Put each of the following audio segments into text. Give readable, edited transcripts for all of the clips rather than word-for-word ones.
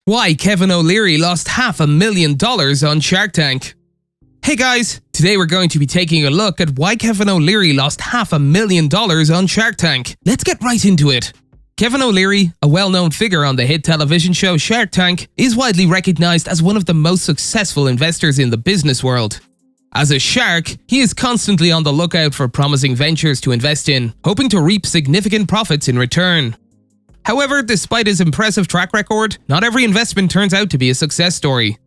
Why Kevin O'Leary lost $500,000 on Shark Tank. Hey guys, today we're going to be taking a look at why Kevin O'Leary lost $500,000 on Shark Tank. Let's get right into it. Kevin O'Leary, a well-known figure on the hit television show Shark Tank, is widely recognized as one of the most successful investors in the business world. As a shark, he is constantly on the lookout for promising ventures to invest in, hoping to reap significant profits in return. However, despite his impressive track record, not every investment turns out to be a success story.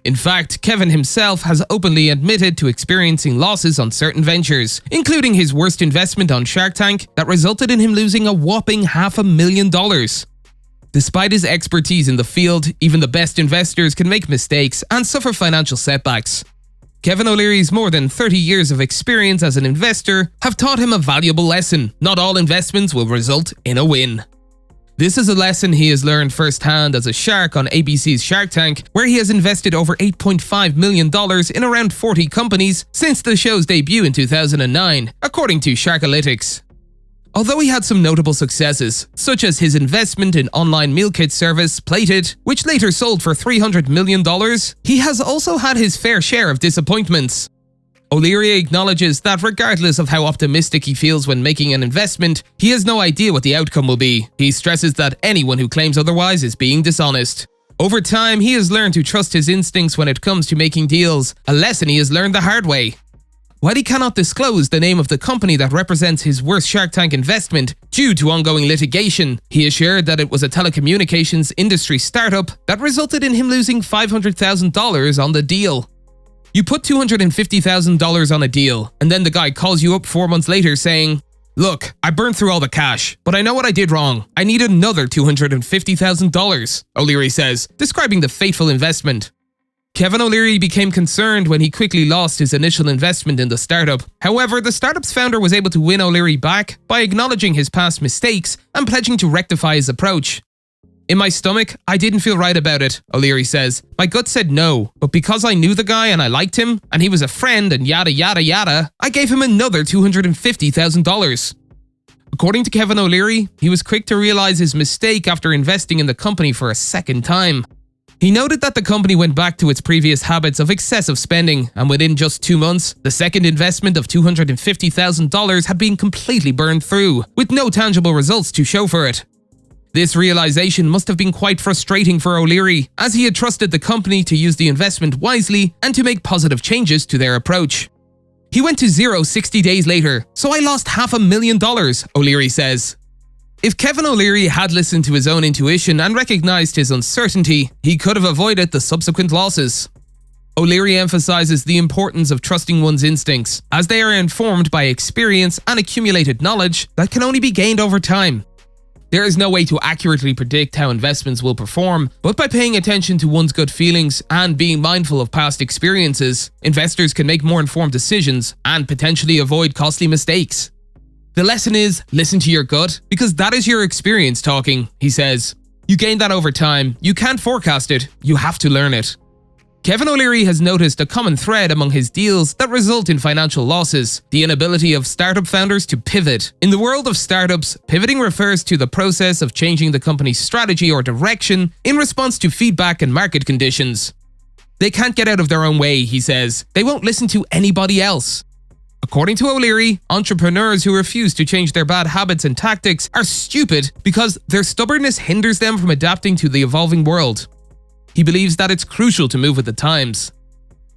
In fact, Kevin himself has openly admitted to experiencing losses on certain ventures, including his worst investment on Shark Tank that resulted in him losing a whopping $500,000. Despite his expertise in the field, even the best investors can make mistakes and suffer financial setbacks. Kevin O'Leary's more than 30 years of experience as an investor have taught him a valuable lesson: not all investments will result in a win. This is a lesson he has learned firsthand as a shark on ABC's Shark Tank, where he has invested over $8.5 million in around 40 companies since the show's debut in 2009, according to Sharkalytics. Although he had some notable successes, such as his investment in online meal kit service Plated, which later sold for $300 million, he has also had his fair share of disappointments. O'Leary acknowledges that regardless of how optimistic he feels when making an investment, he has no idea what the outcome will be. He stresses that anyone who claims otherwise is being dishonest. Over time, he has learned to trust his instincts when it comes to making deals, a lesson he has learned the hard way. While he cannot disclose the name of the company that represents his worst Shark Tank investment due to ongoing litigation, he assured that it was a telecommunications industry startup that resulted in him losing $500,000 on the deal. You put $250,000 on a deal, and then the guy calls you up 4 months later saying, "Look, I burned through all the cash, but I know what I did wrong. I need another $250,000, O'Leary says, describing the fateful investment. Kevin O'Leary became concerned when he quickly lost his initial investment in the startup. However, the startup's founder was able to win O'Leary back by acknowledging his past mistakes and pledging to rectify his approach. "In my stomach, I didn't feel right about it," O'Leary says. "My gut said no, but because I knew the guy and I liked him, and he was a friend and yada yada yada, I gave him another $250,000. According to Kevin O'Leary, he was quick to realize his mistake after investing in the company for a second time. He noted that the company went back to its previous habits of excessive spending, and within just 2 months, the second investment of $250,000 had been completely burned through, with no tangible results to show for it. This realization must have been quite frustrating for O'Leary, as he had trusted the company to use the investment wisely and to make positive changes to their approach. "He went to zero 60 days later, so I lost $500,000, O'Leary says. If Kevin O'Leary had listened to his own intuition and recognized his uncertainty, he could have avoided the subsequent losses. O'Leary emphasizes the importance of trusting one's instincts, as they are informed by experience and accumulated knowledge that can only be gained over time. There is no way to accurately predict how investments will perform, but by paying attention to one's gut feelings and being mindful of past experiences, investors can make more informed decisions and potentially avoid costly mistakes. The lesson is, listen to your gut, because that is your experience talking," he says. "You gain that over time. You can't forecast it. You have to learn it." Kevin O'Leary has noticed a common thread among his deals that result in financial losses: the inability of startup founders to pivot. In the world of startups, pivoting refers to the process of changing the company's strategy or direction in response to feedback and market conditions. "They can't get out of their own way," he says. "They won't listen to anybody else." According to O'Leary, entrepreneurs who refuse to change their bad habits and tactics are stupid because their stubbornness hinders them from adapting to the evolving world. He believes that it's crucial to move with the times.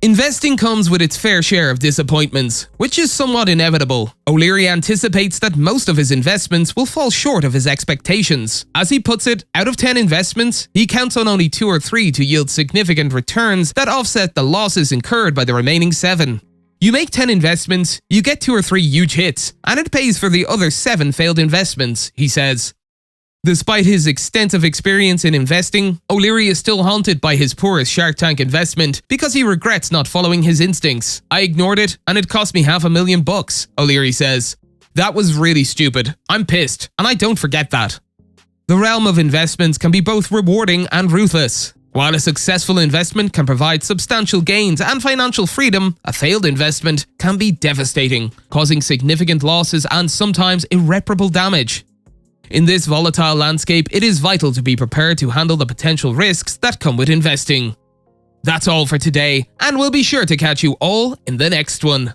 Investing comes with its fair share of disappointments, which is somewhat inevitable. O'Leary anticipates that most of his investments will fall short of his expectations. As he puts it, out of 10 investments, he counts on only 2 or 3 to yield significant returns that offset the losses incurred by the remaining 7. You make 10 investments, you get 2 or 3 huge hits, and it pays for the other 7 failed investments, he says. Despite his extensive experience in investing, O'Leary is still haunted by his poorest Shark Tank investment because he regrets not following his instincts. "I ignored it and it cost me $500,000, O'Leary says. "That was really stupid. I'm pissed, and I don't forget that." The realm of investments can be both rewarding and ruthless. While a successful investment can provide substantial gains and financial freedom, a failed investment can be devastating, causing significant losses and sometimes irreparable damage. In this volatile landscape, it is vital to be prepared to handle the potential risks that come with investing. That's all for today, and we'll be sure to catch you all in the next one.